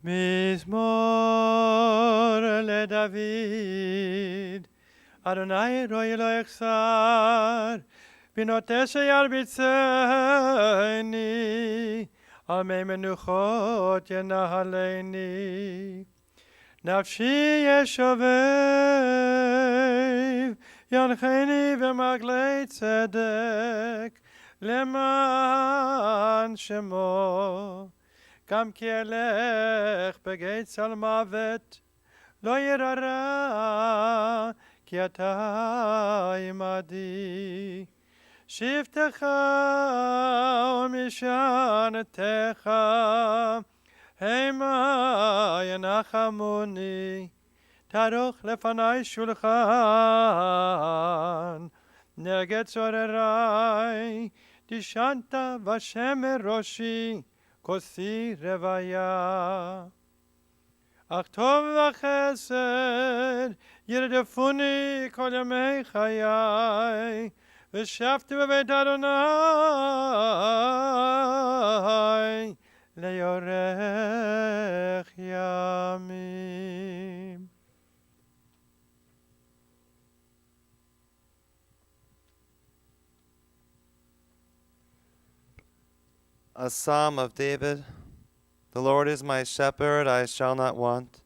מזמור לדוד, אדוני רואי לא יחסר, בנותש ירביצני, על מי מנוחות ינהלני. נפשי ישובב, ינחני במעגלי צדק, למען שמו. גם כי אלך בגיא צל מוות, לא ירא רע, כי אתה עמדי. שבטך ומשענתך, המה ינחמוני. תערוך לפני שולחן, נגד צורריי, דשנת ושמר ראשי, כוסי רוויה. אך טוב וחסד ירדפוני כל ימי חיי, ושבתי בבית אדוני ליורך ימים. A Psalm of David. The Lord is my shepherd, I shall not want.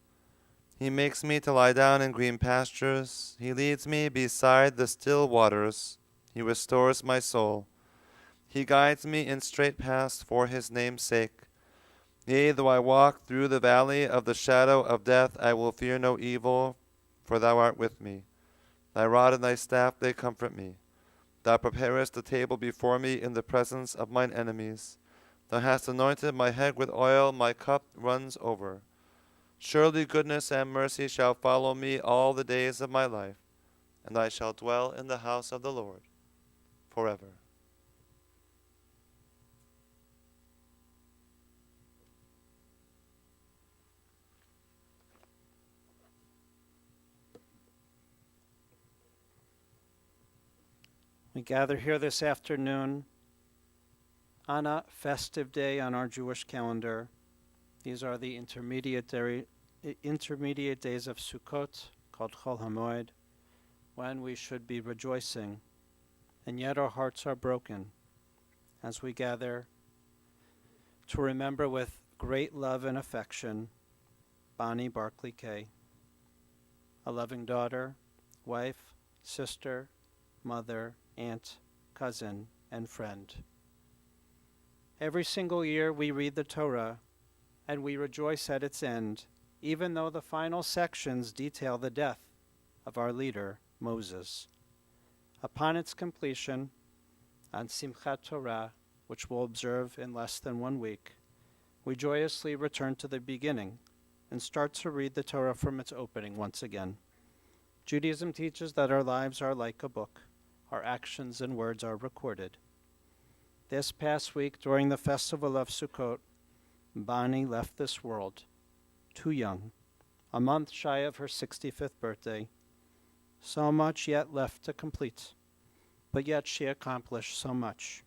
He makes me to lie down in green pastures. He leads me beside the still waters. He restores my soul. He guides me in straight paths for his name's sake. Yea, though I walk through the valley of the shadow of death, I will fear no evil, for thou art with me. Thy rod and thy staff, they comfort me. Thou preparest a table before me in the presence of mine enemies. Thou hast anointed my head with oil, my cup runs over. Surely goodness and mercy shall follow me all the days of my life, and I shall dwell in the house of the Lord forever. We gather here this afternoon on a festive day on our Jewish calendar. These are the intermediate days of Sukkot, called Chol HaMoed, when we should be rejoicing, and yet our hearts are broken as we gather to remember with great love and affection Bonnie Barclay Kay, a loving daughter, wife, sister, mother, aunt, cousin, and friend. Every single year we read the Torah and we rejoice at its end, even though the final sections detail the death of our leader, Moses. Upon its completion, on Simchat Torah, which we'll observe in less than 1 week, we joyously return to the beginning and start to read the Torah from its opening once again. Judaism teaches that our lives are like a book. Our actions and words are recorded. This past week, during the festival of Sukkot, Bonnie left this world, too young, a month shy of her 65th birthday. So much yet left to complete, but yet she accomplished so much.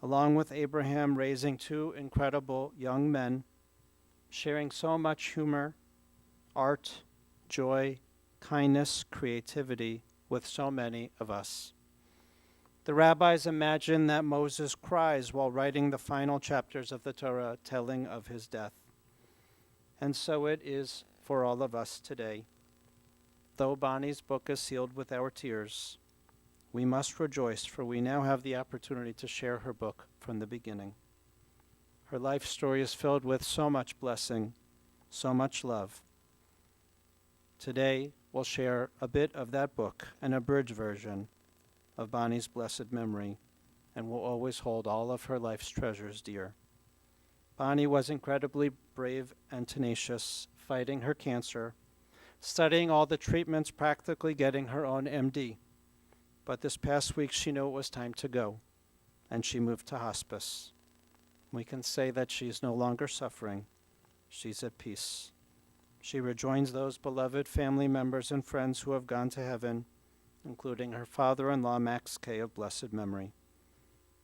Along with Abraham raising 2 incredible young men, sharing so much humor, art, joy, kindness, creativity with so many of us. The rabbis imagine that Moses cries while writing the final chapters of the Torah, telling of his death. And so it is for all of us today. Though Bonnie's book is sealed with our tears, we must rejoice, for we now have the opportunity to share her book from the beginning. Her life story is filled with so much blessing, so much love. Today, we'll share a bit of that book, an abridged version of Bonnie's blessed memory, and will always hold all of her life's treasures dear. Bonnie was incredibly brave and tenacious, fighting her cancer, studying all the treatments, practically getting her own MD. But this past week she knew it was time to go, and she moved to hospice. We can say that she's no longer suffering. She's at peace. She rejoins those beloved family members and friends who have gone to heaven, including her father-in-law, Max Kay, of blessed memory.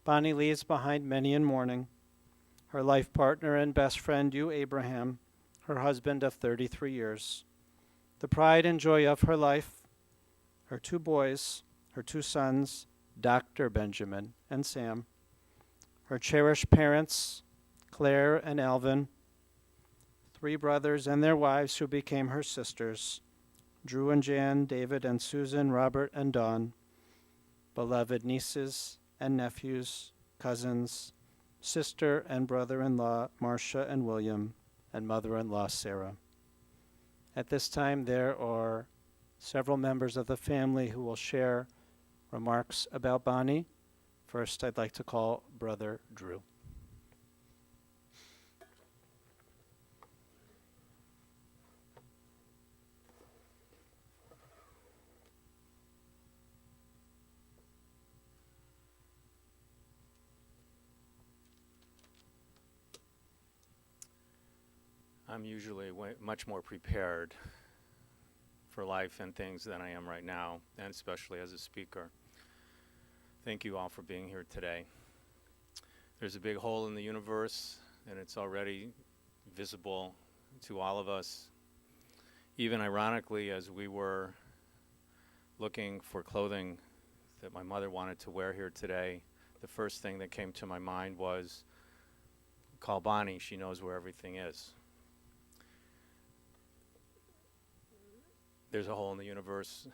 Bonnie leaves behind many in mourning, her life partner and best friend, Abraham, her husband of 33 years, the pride and joy of her life, her 2 boys, her 2 sons, Dr. Benjamin and Sam, her cherished parents, Claire and Alvin, 3 brothers and their wives who became her sisters, Drew and Jan, David and Susan, Robert and Dawn, beloved nieces and nephews, cousins, sister and brother-in-law, Marcia and William, and mother-in-law, Sarah. At this time, there are several members of the family who will share remarks about Bonnie. First, I'd like to call Brother Drew. I'm usually much more prepared for life and things than I am right now, and especially as a speaker. Thank you all for being here today. There's a big hole in the universe, and it's already visible to all of us. Even ironically, as we were looking for clothing that my mother wanted to wear here today, the first thing that came to my mind was, call Bonnie, she knows where everything is. There's a hole in the universe,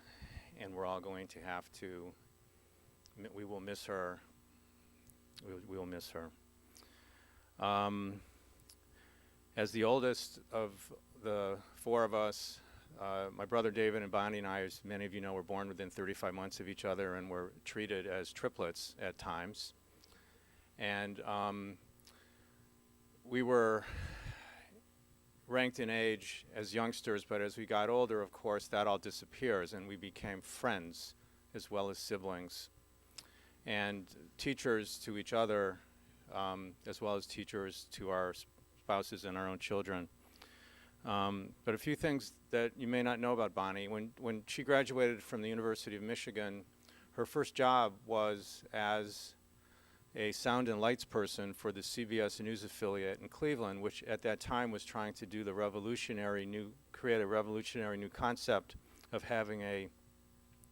and we're all going to have to, we will miss her. We will miss her. As the oldest of the 4 of us, my brother David and Bonnie and I, as many of you know, were born within 35 months of each other and were treated as triplets at times. And we were ranked in age as youngsters, but as we got older, of course, that all disappears, and we became friends as well as siblings and teachers to each other, as well as teachers to our spouses and our own children. But a few things that you may not know about Bonnie. When she graduated from the University of Michigan, her first job was as a sound and lights person for the CBS News affiliate in Cleveland, which at that time was trying to do create a revolutionary new concept of having a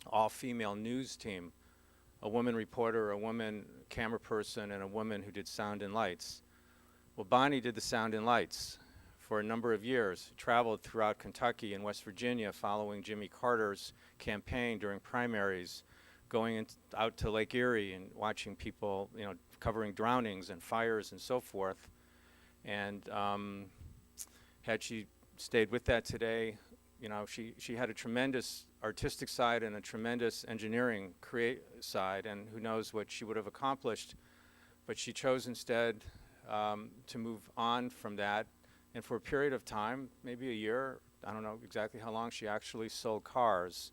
all-female news team, a woman reporter, a woman camera person, and a woman who did sound and lights. Well, Bonnie did the sound and lights for a number of years, traveled throughout Kentucky and West Virginia following Jimmy Carter's campaign during primaries, going out to Lake Erie and watching people, covering drownings and fires and so forth. And had she stayed with that today, she had a tremendous artistic side and a tremendous engineering side, and who knows what she would have accomplished. But she chose instead to move on from that. And for a period of time, maybe a year, I don't know exactly how long, she actually sold cars.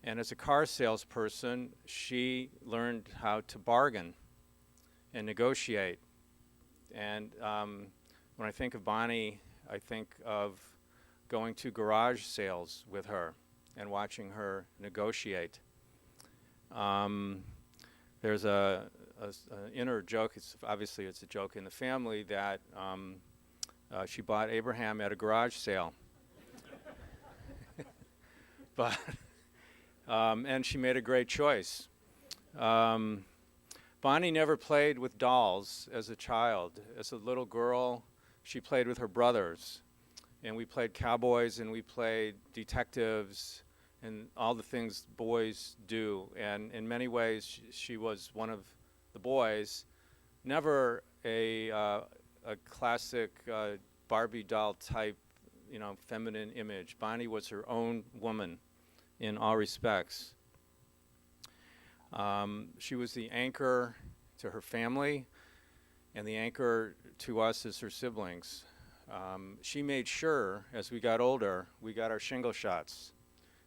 And as a car salesperson, she learned how to bargain and negotiate. And when I think of Bonnie, I think of going to garage sales with her and watching her negotiate. There's an inner joke, obviously it's a joke in the family, that she bought Abraham at a garage sale. But and she made a great choice. Bonnie never played with dolls as a child. As a little girl, she played with her brothers. And we played cowboys and we played detectives and all the things boys do. And in many ways, she was one of the boys. Never a classic Barbie doll type, feminine image. Bonnie was her own woman in all respects. She was the anchor to her family and the anchor to us as her siblings. She made sure as we got older, we got our shingle shots.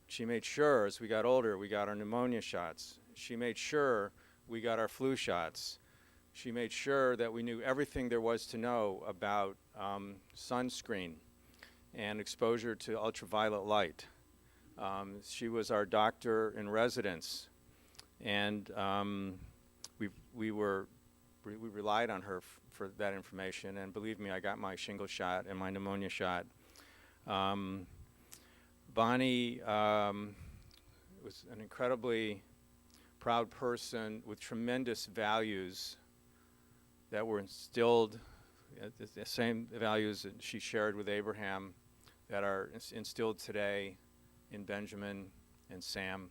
She made sure as we got older, we got our pneumonia shots. She made sure we got our flu shots. She made sure that we knew everything there was to know about sunscreen and exposure to ultraviolet light. She was our doctor in residence, and we were we relied on her for that information. And believe me, I got my shingle shot and my pneumonia shot. Bonnie was an incredibly proud person with tremendous values that were instilled, the same values that she shared with Abraham that are instilled today in Benjamin and Sam,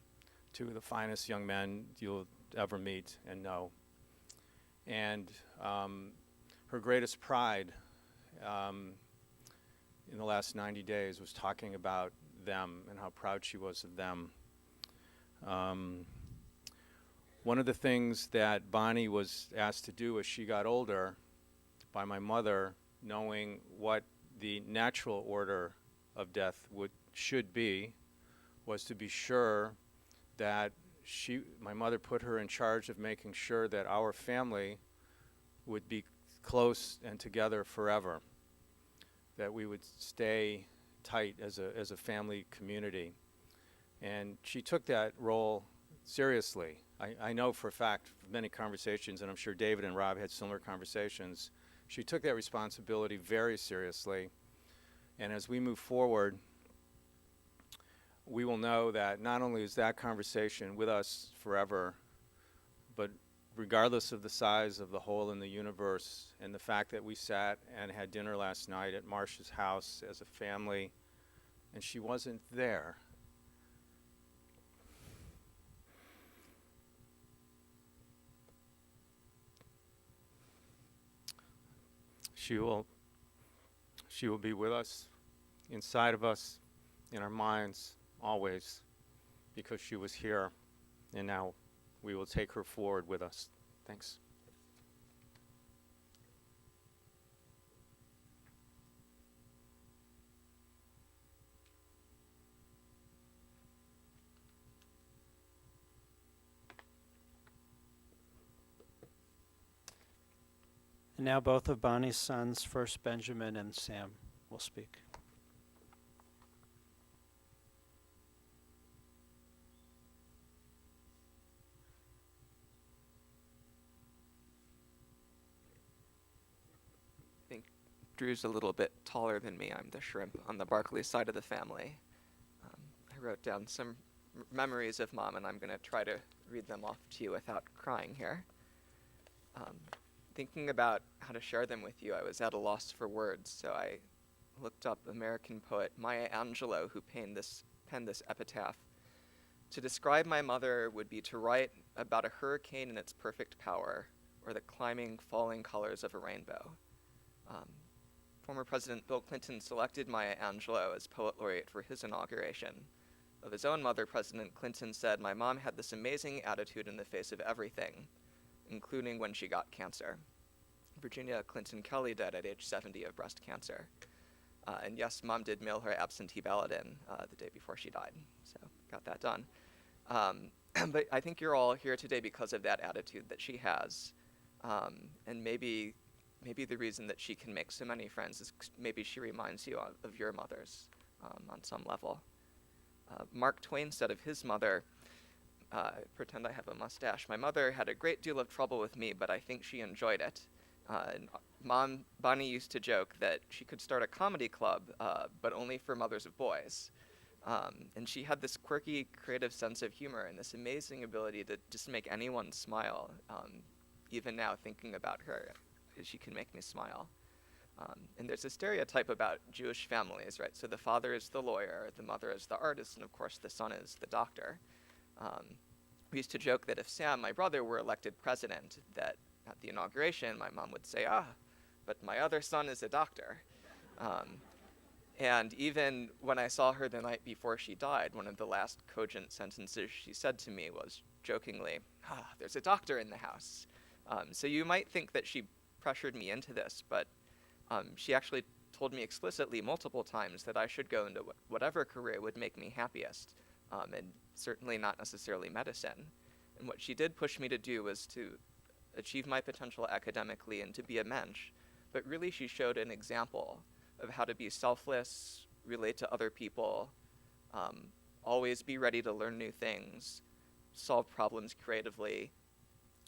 two of the finest young men you'll ever meet and know. And her greatest pride in the last 90 days was talking about them and how proud she was of them. One of the things that Bonnie was asked to do as she got older by my mother, knowing what the natural order of death should be, was to be sure that my mother put her in charge of making sure that our family would be close and together forever, that we would stay tight as a family community. And she took that role seriously. I know for a fact from many conversations, and I'm sure David and Rob had similar conversations, she took that responsibility very seriously. And as we move forward, we will know that not only is that conversation with us forever, but regardless of the size of the hole in the universe and the fact that we sat and had dinner last night at Marcia's house as a family and she wasn't there, she will be with us, inside of us, in our minds, always, because she was here, and now we will take her forward with us. Thanks. And now both of Bonnie's sons, first Benjamin and Sam, will speak. I think Drew's a little bit taller than me. I'm the shrimp on the Barkley side of the family. I wrote down some memories of Mom, and I'm going to try to read them off to you without crying here. Thinking about how to share them with you, I was at a loss for words, so I looked up American poet Maya Angelou, who penned this epitaph. To describe my mother would be to write about a hurricane in its perfect power, or the climbing, falling colors of a rainbow. Former President Bill Clinton selected Maya Angelou as poet laureate for his inauguration. Of his own mother, President Clinton said, "My mom had this amazing attitude in the face of everything, including when she got cancer." Virginia Clinton Kelly died at age 70 of breast cancer. And yes, Mom did mail her absentee ballot in the day before she died, so got that done. But I think you're all here today because of that attitude that she has. And maybe the reason that she can make so many friends is maybe she reminds you of your mothers on some level. Mark Twain said of his mother, pretend I have a mustache, "My mother had a great deal of trouble with me, but I think she enjoyed it." And Bonnie used to joke that she could start a comedy club, but only for mothers of boys. And she had this quirky, creative sense of humor and this amazing ability to just make anyone smile. Even now, thinking about her, she can make me smile. And there's a stereotype about Jewish families, right? So the father is the lawyer, the mother is the artist, and of course the son is the doctor. We used to joke that if Sam, my brother, were elected president, that at the inauguration, my mom would say, but my other son is a doctor. And even when I saw her the night before she died, one of the last cogent sentences she said to me was jokingly, "There's a doctor in the house." So you might think that she pressured me into this, but she actually told me explicitly multiple times that I should go into whatever career would make me happiest, and certainly not necessarily medicine. And what she did push me to do was to achieve my potential academically and to be a mensch, but really she showed an example of how to be selfless, relate to other people, always be ready to learn new things, solve problems creatively,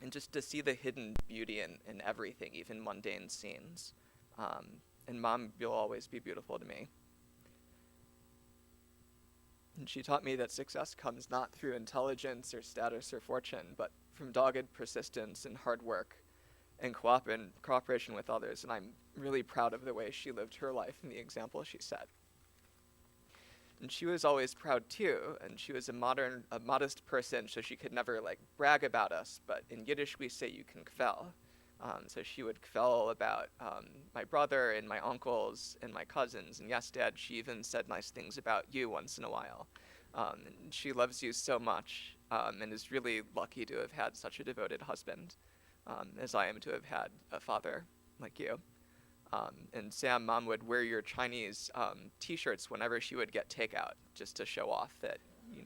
and just to see the hidden beauty in everything, even mundane scenes. And Mom, you'll always be beautiful to me. And she taught me that success comes not through intelligence or status or fortune, but from dogged persistence and hard work and cooperation with others. And I'm really proud of the way she lived her life and the example she set. And she was always proud too, and she was a modest person, so she could never brag about us, but in Yiddish we say you can kvel. So she would kvel about my brother and my uncles and my cousins, and yes, Dad, she even said nice things about you once in a while. And she loves you so much, and is really lucky to have had such a devoted husband, as I am to have had a father like you. And Sam, Mom would wear your Chinese T-shirts whenever she would get takeout, just to show off that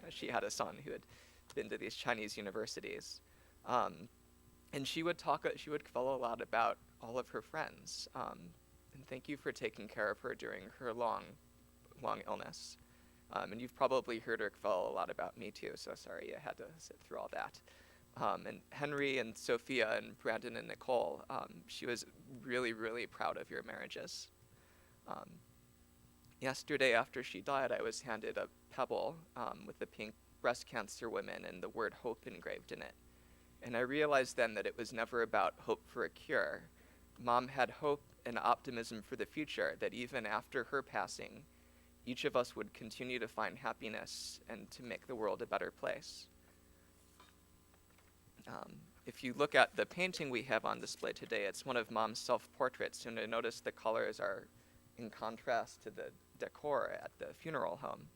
she had a son who had been to these Chinese universities. And she would kvel a lot about all of her friends. And thank you for taking care of her during her long illness. And you've probably heard her kvel a lot about me too, so sorry I had to sit through all that. And Henry and Sophia and Brandon and Nicole, she was really, really proud of your marriages. Yesterday after she died, I was handed a pebble with the pink breast cancer women and the word hope engraved in it. And I realized then that it was never about hope for a cure. Mom had hope and optimism for the future, that even after her passing, each of us would continue to find happiness and to make the world a better place. If you look at the painting we have on display today, it's one of Mom's self-portraits, and I notice the colors are in contrast to the decor at the funeral home.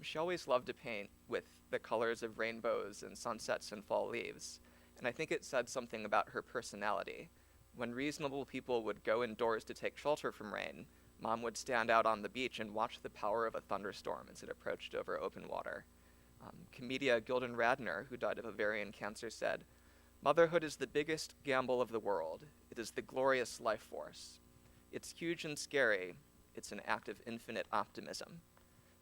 She always loved to paint with the colors of rainbows and sunsets and fall leaves, and I think it said something about her personality. When reasonable people would go indoors to take shelter from rain, Mom would stand out on the beach and watch the power of a thunderstorm as it approached over open water. Comedia Gildan Radner, who died of ovarian cancer, said, "Motherhood is the biggest gamble of the world. It is the glorious life force. It's huge and scary. It's an act of infinite optimism."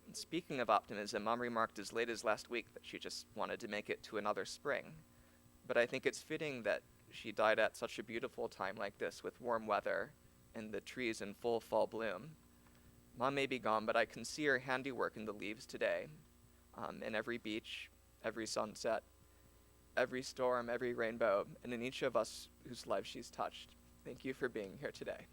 And speaking of optimism, Mom remarked as late as last week that she just wanted to make it to another spring. But I think it's fitting that she died at such a beautiful time like this with warm weather and the trees in full fall bloom. Mom may be gone, but I can see her handiwork in the leaves today, in every beach, every sunset, every storm, every rainbow, and in each of us whose lives she's touched. Thank you for being here today.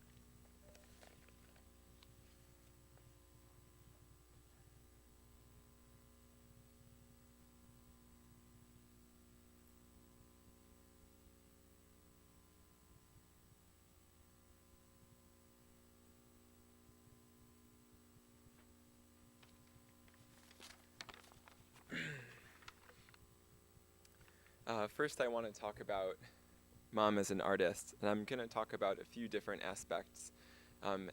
First, I want to talk about Mom as an artist, and I'm going to talk about a few different aspects,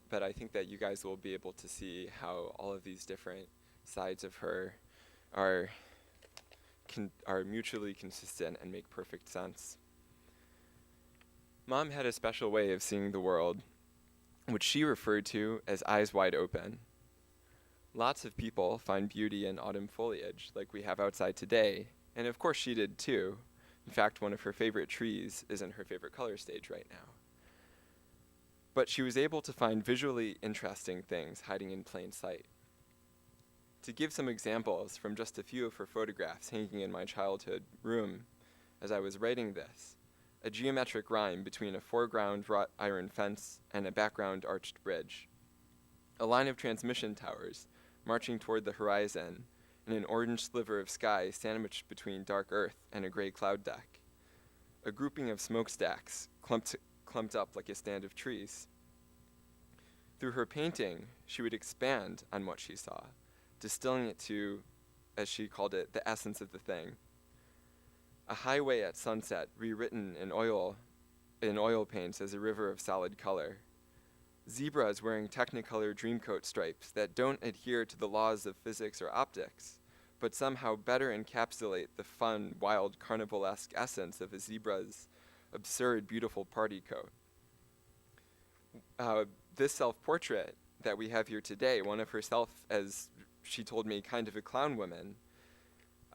but I think that you guys will be able to see how all of these different sides of her are mutually consistent and make perfect sense. Mom had a special way of seeing the world, which she referred to as eyes wide open. Lots of people find beauty in autumn foliage, like we have outside today, and of course she did too. In fact, one of her favorite trees is in her favorite color stage right now. But she was able to find visually interesting things hiding in plain sight. To give some examples from just a few of her photographs hanging in my childhood room, as I was writing this, a geometric rhyme between a foreground wrought iron fence and a background arched bridge, a line of transmission towers marching toward the horizon, and an orange sliver of sky sandwiched between dark earth and a gray cloud deck, a grouping of smokestacks clumped up like a stand of trees. Through her painting, she would expand on what she saw, distilling it to, as she called it, the essence of the thing. A highway at sunset rewritten in oil paints as a river of solid color. Zebras wearing Technicolor Dreamcoat stripes that don't adhere to the laws of physics or optics, but somehow better encapsulate the fun, wild, carnivalesque essence of a zebra's absurd, beautiful party coat. This self-portrait that we have here today, one of herself, as she told me, kind of a clown woman,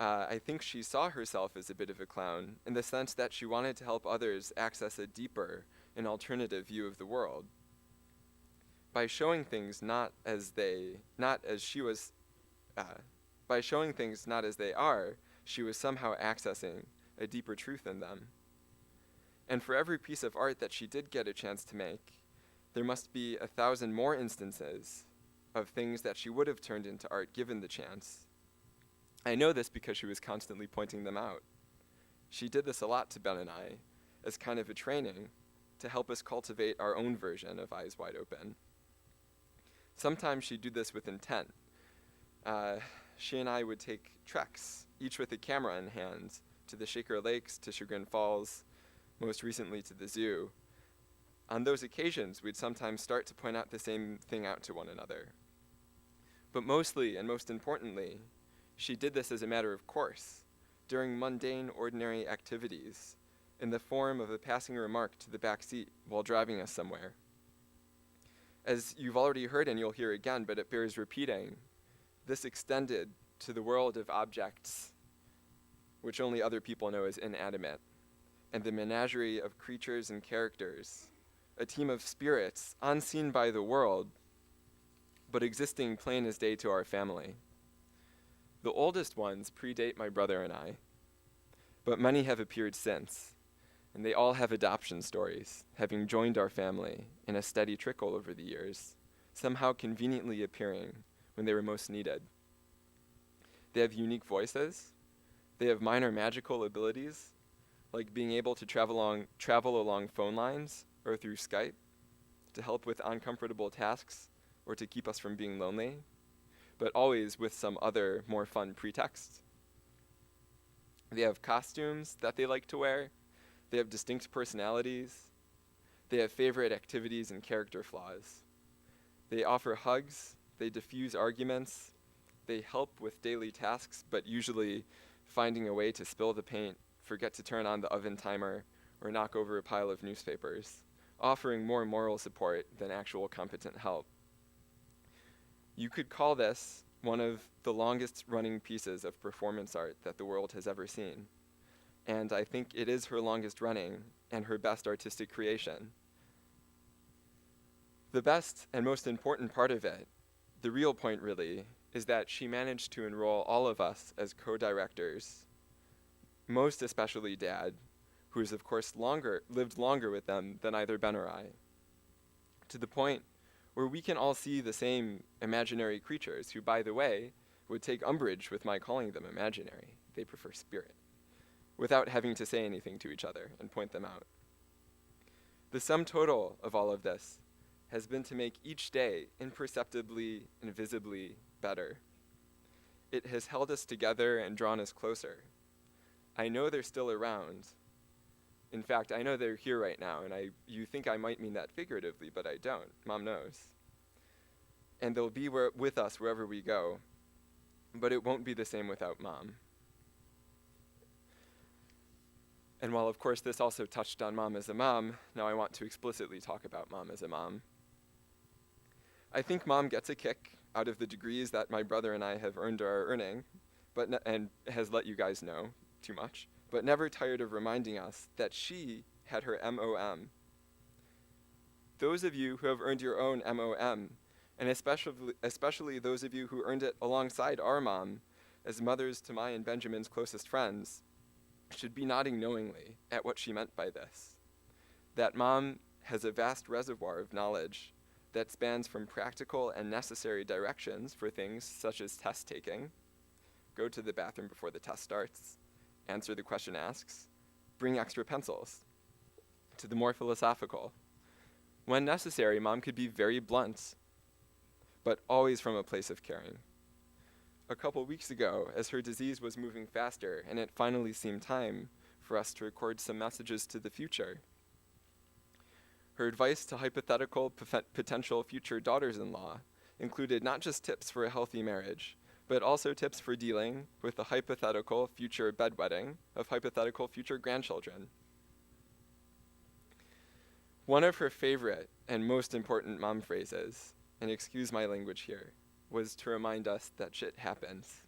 I think she saw herself as a bit of a clown in the sense that she wanted to help others access a deeper and alternative view of the world. By showing things not as they are, she was somehow accessing a deeper truth in them. And for every piece of art that she did get a chance to make, there must be 1,000 more instances of things that she would have turned into art given the chance. I know this because she was constantly pointing them out. She did this a lot to Ben and I as kind of a training to help us cultivate our own version of Eyes Wide Open. Sometimes she'd do this with intent. She and I would take treks, each with a camera in hand, to the Shaker Lakes, to Chagrin Falls, most recently to the zoo. On those occasions, we'd sometimes start to point out the same thing out to one another. But mostly, and most importantly, she did this as a matter of course, during mundane, ordinary activities, in the form of a passing remark to the back seat while driving us somewhere. As you've already heard and you'll hear again, but it bears repeating, this extended to the world of objects, which only other people know as inanimate, and the menagerie of creatures and characters, a team of spirits unseen by the world, but existing plain as day to our family. The oldest ones predate my brother and I, but many have appeared since, and they all have adoption stories, having joined our family in a steady trickle over the years, somehow conveniently appearing when they were most needed. They have unique voices. They have minor magical abilities, like being able to travel along phone lines or through Skype to help with uncomfortable tasks or to keep us from being lonely, but always with some other more fun pretext. They have costumes that they like to wear. They have distinct personalities. They have favorite activities and character flaws. They offer hugs. They diffuse arguments. They help with daily tasks, but usually finding a way to spill the paint, forget to turn on the oven timer, or knock over a pile of newspapers, offering more moral support than actual competent help. You could call this one of the longest running pieces of performance art that the world has ever seen. And I think it is her longest running and her best artistic creation. The best and most important part of it, the real point really, is that she managed to enroll all of us as co-directors, most especially Dad, who has of course lived longer with them than either Ben or I, to the point where we can all see the same imaginary creatures who, by the way, would take umbrage with my calling them imaginary. They prefer spirit, without having to say anything to each other and point them out. The sum total of all of this has been to make each day imperceptibly and visibly better. It has held us together and drawn us closer. I know they're still around. In fact, I know they're here right now, and you think I might mean that figuratively, but I don't. Mom knows. And they'll be with us wherever we go, but it won't be the same without Mom. And while, of course, this also touched on Mom as a mom, now I want to explicitly talk about Mom as a mom. I think Mom gets a kick out of the degrees that my brother and I have earned or are earning, and has let you guys know too much, but never tired of reminding us that she had her MOM. Those of you who have earned your own MOM, and especially those of you who earned it alongside our mom, as mothers to my and Benjamin's closest friends, should be nodding knowingly at what she meant by this. That Mom has a vast reservoir of knowledge that spans from practical and necessary directions for things such as test taking, go to the bathroom before the test starts, answer the question asks, bring extra pencils, to the more philosophical. When necessary, Mom could be very blunt, but always from a place of caring. A couple weeks ago, as her disease was moving faster and it finally seemed time for us to record some messages to the future, her advice to hypothetical potential future daughters-in-law included not just tips for a healthy marriage, but also tips for dealing with the hypothetical future bedwetting of hypothetical future grandchildren. One of her favorite and most important mom phrases, and excuse my language here, was to remind us that shit happens.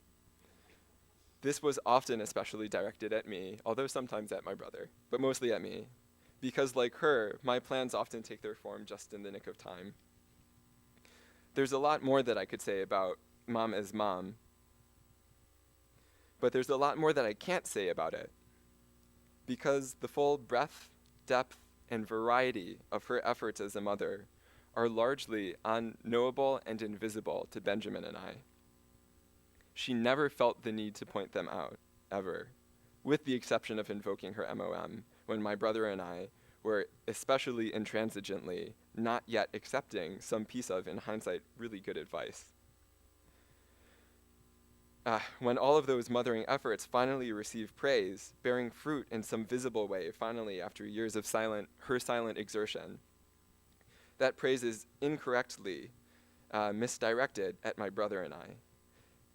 This was often especially directed at me, although sometimes at my brother, but mostly at me, because like her, my plans often take their form just in the nick of time. There's a lot more that I could say about Mom as mom, but there's a lot more that I can't say about it, because the full breadth, depth, and variety of her efforts as a mother are largely unknowable and invisible to Benjamin and I. She never felt the need to point them out, ever, with the exception of invoking her MOM when my brother and I were especially intransigently not yet accepting some piece of, in hindsight, really good advice. When all of those mothering efforts finally receive praise, bearing fruit in some visible way, finally after years of her silent exertion, that praise is incorrectly misdirected at my brother and I.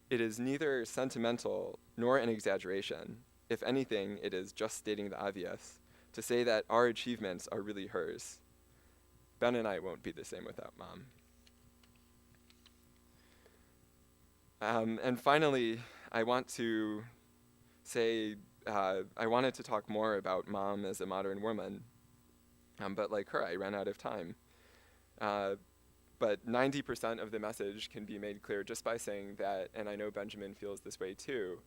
It is neither sentimental nor an exaggeration. If anything, it is just stating the obvious, to say that our achievements are really hers. Ben and I won't be the same without Mom. And finally, I want to say, I wanted to talk more about Mom as a modern woman, but like her, I ran out of time. But 90% of the message can be made clear just by saying that, and I know Benjamin feels this way too,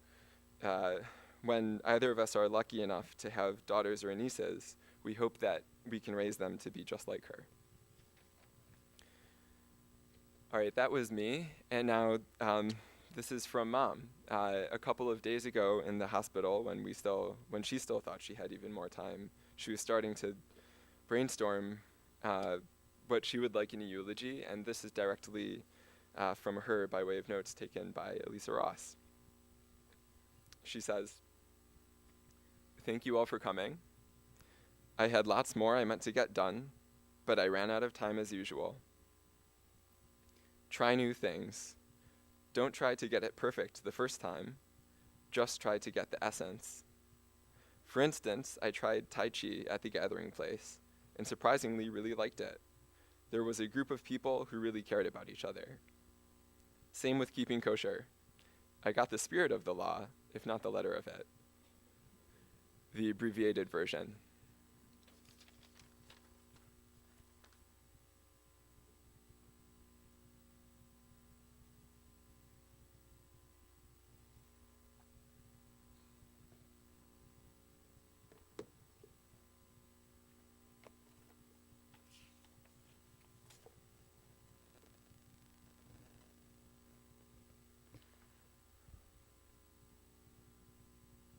when either of us are lucky enough to have daughters or nieces, we hope that we can raise them to be just like her. All right, that was me, and now this is from Mom. A couple of days ago in the hospital, when she still thought she had even more time, she was starting to brainstorm what she would like in a eulogy, and this is directly from her by way of notes taken by Elisa Ross. She says, "Thank you all for coming. I had lots more I meant to get done, but I ran out of time as usual. Try new things. Don't try to get it perfect the first time. Just try to get the essence. For instance, I tried Tai Chi at the gathering place, and surprisingly really liked it. There was a group of people who really cared about each other. Same with keeping kosher. I got the spirit of the law, if not the letter of it." The abbreviated version.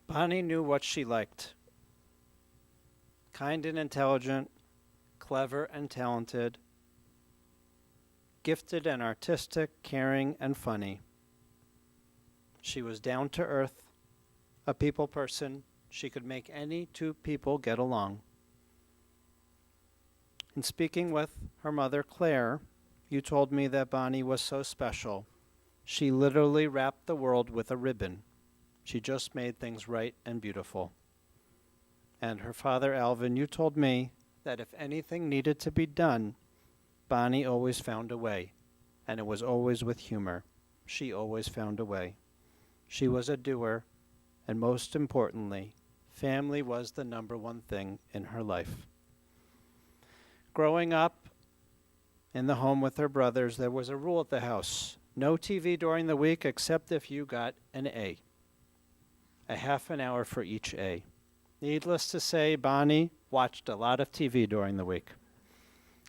Bonnie knew what she liked. Kind and intelligent, clever and talented, gifted and artistic, caring and funny. She was down to earth, a people person. She could make any two people get along. In speaking with her mother, Claire, you told me that Bonnie was so special. She literally wrapped the world with a ribbon. She just made things right and beautiful. And her father, Alvin, you told me that if anything needed to be done, Bonnie always found a way, and it was always with humor. She always found a way. She was a doer, and most importantly, family was the number one thing in her life. Growing up in the home with her brothers, there was a rule at the house: no TV during the week except if you got an A. A half an hour for each A. Needless to say, Bonnie watched a lot of TV during the week.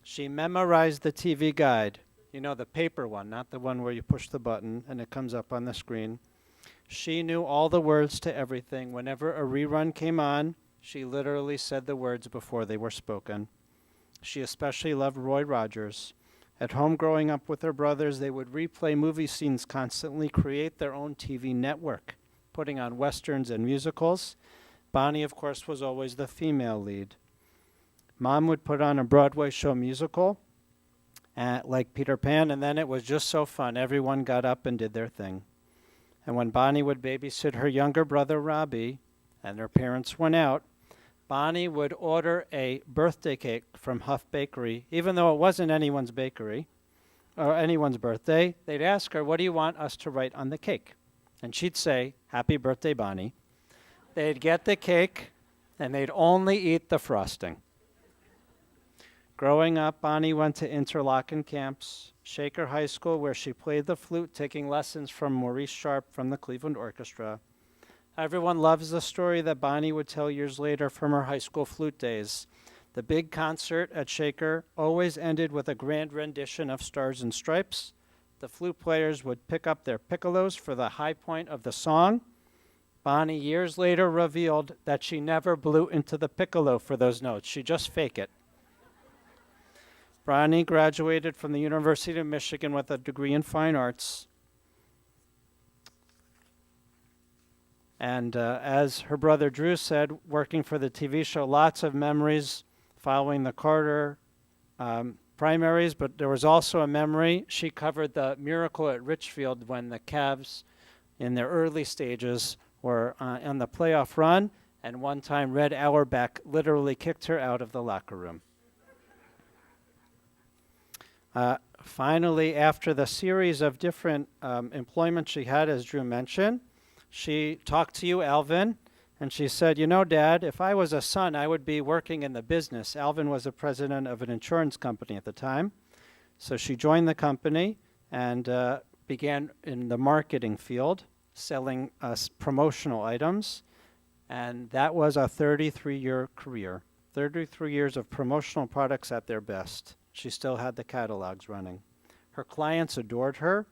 She memorized the TV guide. You know, the paper one, not the one where you push the button and it comes up on the screen. She knew all the words to everything. Whenever a rerun came on, she literally said the words before they were spoken. She especially loved Roy Rogers. At home growing up with her brothers, they would replay movie scenes constantly, create their own TV network, putting on westerns and musicals. Bonnie, of course, was always the female lead. Mom would put on a Broadway show musical, like Peter Pan, and then it was just so fun. Everyone got up and did their thing. And when Bonnie would babysit her younger brother, Robbie, and their parents went out, Bonnie would order a birthday cake from Huff Bakery, even though it wasn't anyone's bakery or anyone's birthday. They'd ask her, "What do you want us to write on the cake?" and she'd say, "Happy birthday, Bonnie." They'd get the cake, and they'd only eat the frosting. Growing up, Bonnie went to Interlochen camps, Shaker High School, where she played the flute, taking lessons from Maurice Sharp from the Cleveland Orchestra. Everyone loves the story that Bonnie would tell years later from her high school flute days. The big concert at Shaker always ended with a grand rendition of Stars and Stripes. The flute players would pick up their piccolos for the high point of the song. Bonnie years later revealed that she never blew into the piccolo for those notes. She just fake it. Bonnie graduated from the University of Michigan with a degree in fine arts. And as her brother Drew said, working for the TV show, lots of memories following the Carter primaries, but there was also a memory. She covered the miracle at Richfield when the Cavs, in their early stages, were on the playoff run, and one time Red Auerbach literally kicked her out of the locker room. Finally, after the series of different employments she had, as Drew mentioned, she talked to you, Alvin, and she said, "You know, Dad, if I was a son, I would be working in the business." Alvin was the president of an insurance company at the time. So she joined the company and began in the marketing field, selling promotional items. And that was a 33-year career, 33 years of promotional products at their best. She still had the catalogs running. Her clients adored her,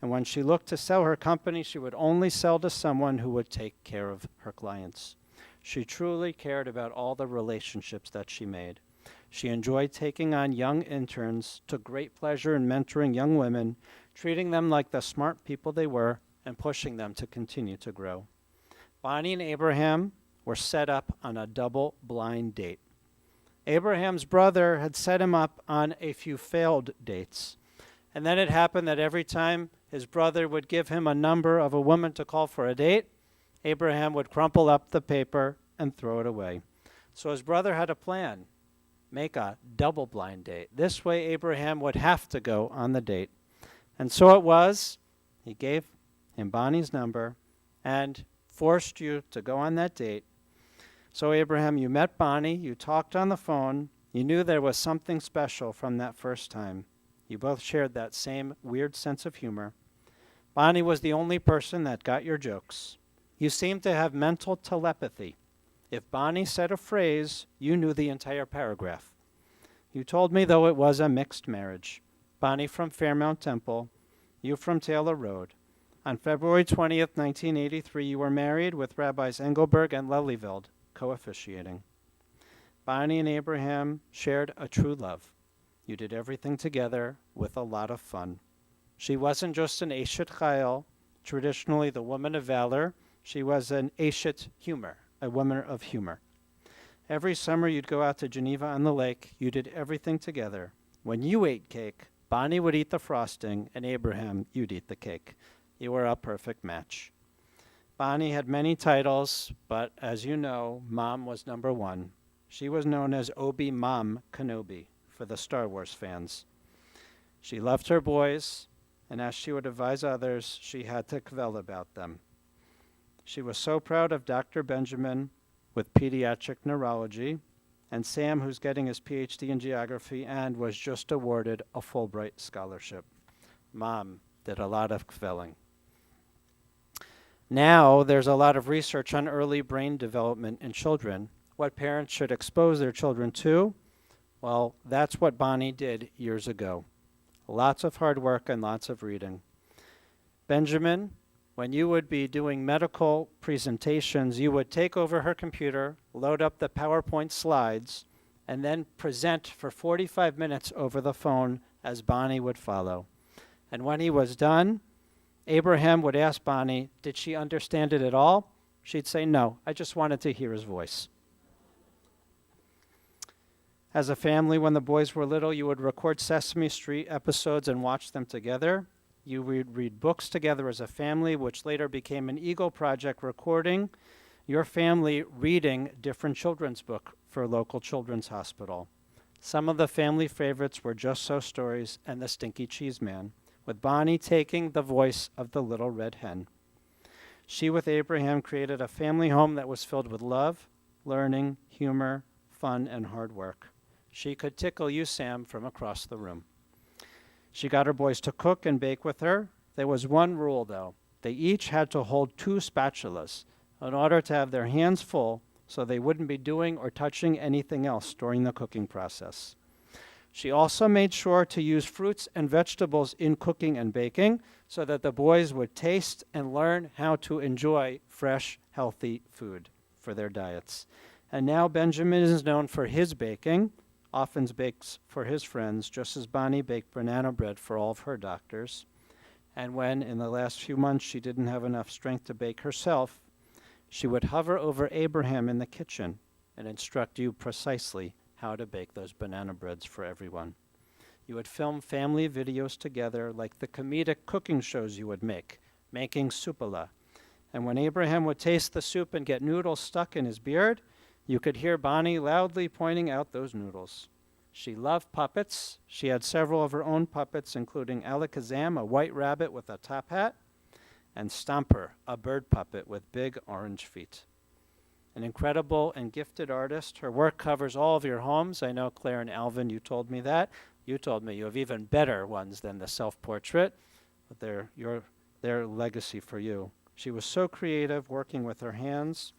and when she looked to sell her company, she would only sell to someone who would take care of her clients. She truly cared about all the relationships that she made. She enjoyed taking on young interns, took great pleasure in mentoring young women, treating them like the smart people they were, and pushing them to continue to grow. Bonnie and Abraham were set up on a double-blind date. Abraham's brother had set him up on a few failed dates. And then it happened that every time his brother would give him a number of a woman to call for a date, Abraham would crumple up the paper and throw it away. So his brother had a plan: make a double-blind date. This way Abraham would have to go on the date. And so it was. He gave him Bonnie's number and forced you to go on that date. So Abraham, you met Bonnie, you talked on the phone, you knew there was something special from that first time. You both shared that same weird sense of humor. Bonnie was the only person that got your jokes. You seemed to have mental telepathy. If Bonnie said a phrase, you knew the entire paragraph. You told me, though, it was a mixed marriage. Bonnie from Fairmount Temple, you from Taylor Road. On February 20th, 1983, you were married with Rabbis Engelberg and Lelyveld co-officiating. Bonnie and Abraham shared a true love. You did everything together with a lot of fun. She wasn't just an Eshet Chayil, traditionally the woman of valor. She was an Eshet humor, a woman of humor. Every summer you'd go out to Geneva on the lake. You did everything together. When you ate cake, Bonnie would eat the frosting, and Abraham, you'd eat the cake. You were a perfect match. Bonnie had many titles, but as you know, Mom was number one. She was known as Obi-Mom Kenobi for the Star Wars fans. She loved her boys, and as she would advise others, she had to kvel about them. She was so proud of Dr. Benjamin with pediatric neurology, and Sam, who's getting his PhD in geography and was just awarded a Fulbright scholarship. Mom did a lot of kveling. Now there's a lot of research on early brain development in children. What parents should expose their children to? Well, that's what Bonnie did years ago. Lots of hard work and lots of reading. Benjamin, when you would be doing medical presentations, you would take over her computer, load up the PowerPoint slides, and then present for 45 minutes over the phone as Bonnie would follow. And when he was done, Abraham would ask Bonnie, did she understand it at all? She'd say, no, I just wanted to hear his voice. As a family, when the boys were little, you would record Sesame Street episodes and watch them together. You would read books together as a family, which later became an Eagle Project recording your family reading different children's books for a local children's hospital. Some of the family favorites were Just So Stories and The Stinky Cheese Man, with Bonnie taking the voice of the Little Red Hen. She, with Abraham, created a family home that was filled with love, learning, humor, fun, and hard work. She could tickle you, Sam, from across the room. She got her boys to cook and bake with her. There was one rule, though. They each had to hold 2 spatulas in order to have their hands full so they wouldn't be doing or touching anything else during the cooking process. She also made sure to use fruits and vegetables in cooking and baking so that the boys would taste and learn how to enjoy fresh, healthy food for their diets. And now Benjamin is known for his baking, often bakes for his friends, just as Bonnie baked banana bread for all of her doctors. And when, in the last few months, she didn't have enough strength to bake herself, she would hover over Abraham in the kitchen and instruct you precisely how to bake those banana breads for everyone. You would film family videos together like the comedic cooking shows you would make, making supala. And when Abraham would taste the soup and get noodles stuck in his beard, you could hear Bonnie loudly pointing out those noodles. She loved puppets. She had several of her own puppets, including Alakazam, a white rabbit with a top hat, and Stomper, a bird puppet with big orange feet. An incredible and gifted artist. Her work covers all of your homes. I know, Claire and Alvin, you told me that. You told me you have even better ones than the self-portrait, but they're their legacy for you. She was so creative, working with her hands,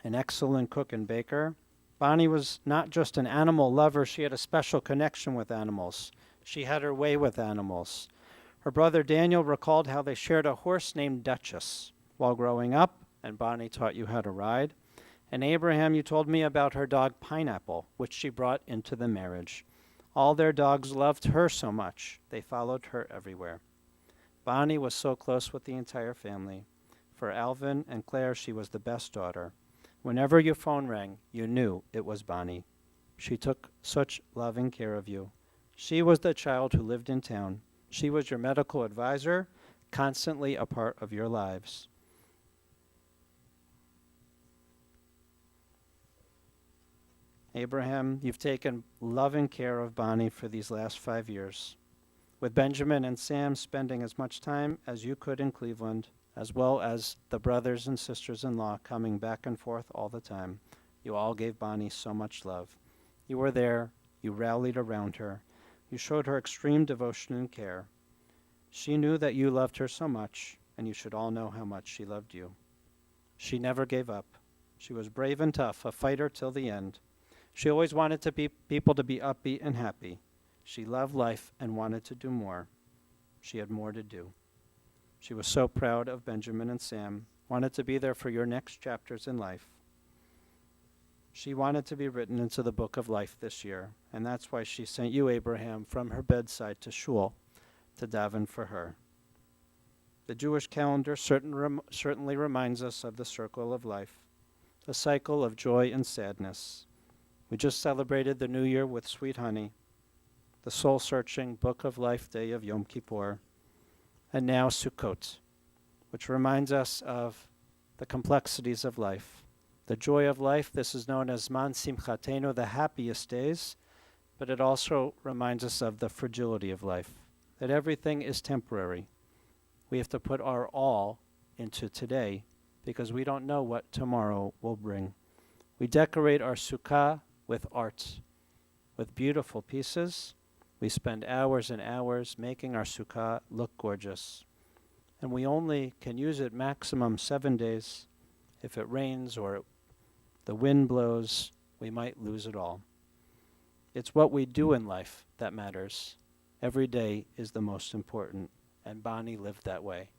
an excellent cook and baker. Bonnie was not just an animal lover, she had a special connection with animals. She had her way with animals. Her brother Daniel recalled how they shared a horse named Duchess while growing up, and Bonnie taught you how to ride. And Abraham, you told me about her dog Pineapple, which she brought into the marriage. All their dogs loved her so much, they followed her everywhere. Bonnie was so close with the entire family. For Alvin and Claire, she was the best daughter. Whenever your phone rang, you knew it was Bonnie. She took such loving care of you. She was the child who lived in town. She was your medical advisor, constantly a part of your lives. Abraham, you've taken loving care of Bonnie for these last 5 years, with Benjamin and Sam spending as much time as you could in Cleveland, as well as the brothers and sisters-in-law coming back and forth all the time. You all gave Bonnie so much love. You were there, you rallied around her, you showed her extreme devotion and care. She knew that you loved her so much, and you should all know how much she loved you. She never gave up. She was brave and tough, a fighter till the end. She always wanted people to be upbeat and happy. She loved life and wanted to do more. She had more to do. She was so proud of Benjamin and Sam, wanted to be there for your next chapters in life. She wanted to be written into the book of life this year, and that's why she sent you, Abraham, from her bedside to shul to daven for her. The Jewish calendar certainly reminds us of the circle of life, the cycle of joy and sadness. We just celebrated the New Year with sweet honey, the soul-searching Book of Life day of Yom Kippur, and now Sukkot, which reminds us of the complexities of life. The joy of life, this is known as Man Simchatenu, the happiest days, but it also reminds us of the fragility of life, that everything is temporary. We have to put our all into today because we don't know what tomorrow will bring. We decorate our sukkah with art, with beautiful pieces. We spend hours and hours making our sukkah look gorgeous. And we only can use it maximum 7 days. If it rains or the wind blows, we might lose it all. It's what we do in life that matters. Every day is the most important, and Bonnie lived that way.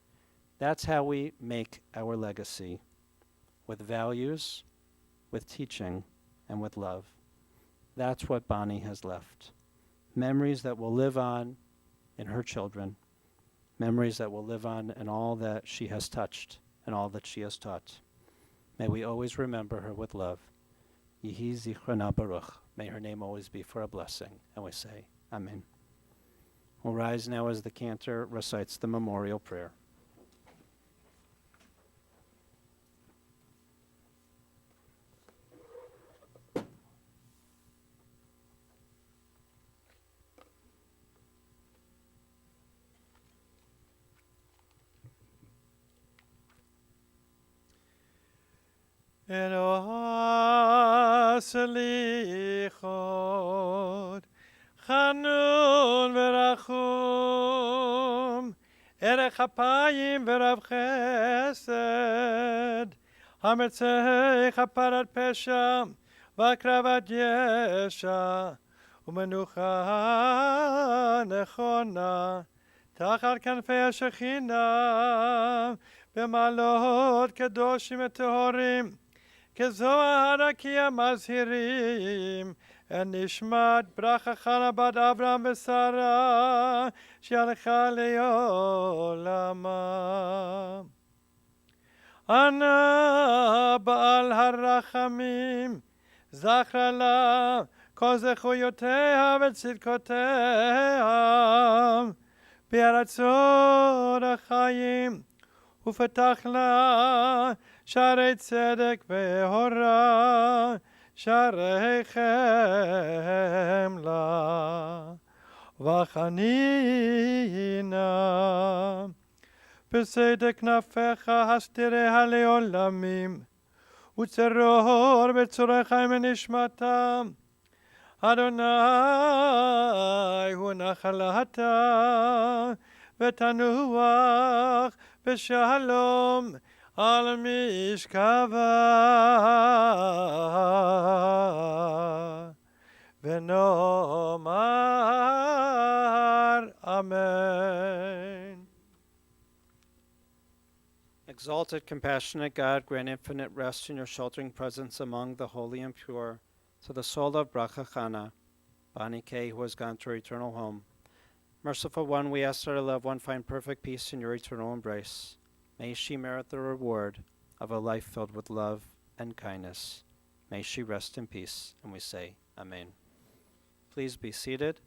That's how we make our legacy, with values, with teaching, and with love. That's what Bonnie has left. Memories that will live on in her children, memories that will live on in all that she has touched and all that she has taught. May we always remember her with love. Yehi Zichrona Baruch. May her name always be for a blessing. And we say, Amen. We'll rise now as the cantor recites the memorial prayer. Eloha selichot, Chanun verachum, Erech apayim verav chesed, Hametzei chaparat pesha, Vakravat yesha, Umenucha nechona, Tachat kanfei השכינה, במעלות קדושים וטהורים, כזוהר הרקיע מזהירים, נשמת ברכה חנה בת אברהם ושרה, שהלכה לעולמה. אנא בעל הרחמים, זכרה לה כל זכויותיה וצדקותיה, בארצות החיים, ופתח לה שערי צדק והורה, שערי חמלה וחנינה. בצדק כנפיך הסתיריה לעולמים, וצרור בצורך חיים ונשמתם. אדוני הוא נחלתה, ותנוח בשלום על משכבה. ונאמר אמן. Exalted, compassionate God, grant infinite rest in your sheltering presence among the holy and pure, to the soul of Bracha Chana, Bani K, who has gone to her eternal home. Merciful One, we ask that our loved one find perfect peace in your eternal embrace. May she merit the reward of a life filled with love and kindness. May she rest in peace, and we say, Amen. Please be seated.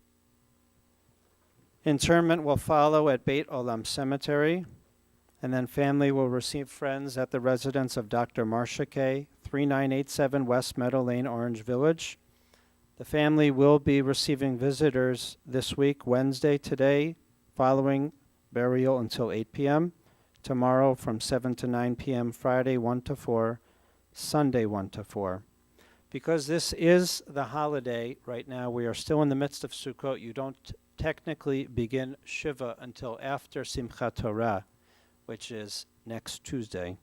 Interment will follow at Beit Olam Cemetery, and then family will receive friends at the residence of Dr. Marcia K., 3987 West Meadow Lane, Orange Village. The family will be receiving visitors this week, Wednesday, today, following burial until 8 p.m., tomorrow from 7 to 9 p.m., Friday 1 to 4, Sunday 1 to 4. Because this is the holiday right now, we are still in the midst of Sukkot. You don't technically begin Shiva until after Simchat Torah, which is next Tuesday.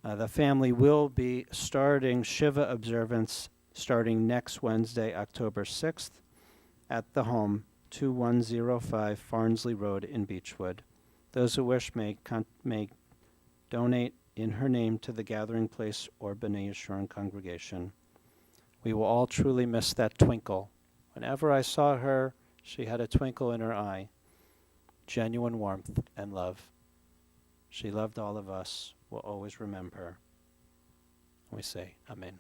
The family will be starting Shiva observance starting next Wednesday, October 6th, at the home, 2105 Farnsley Road in Beechwood. Those who wish may donate in her name to the Gathering Place or B'nai Yeshurun congregation. We will all truly miss that twinkle. Whenever I saw her, she had a twinkle in her eye, genuine warmth and love. She loved all of us. We'll always remember her. We say, Amen.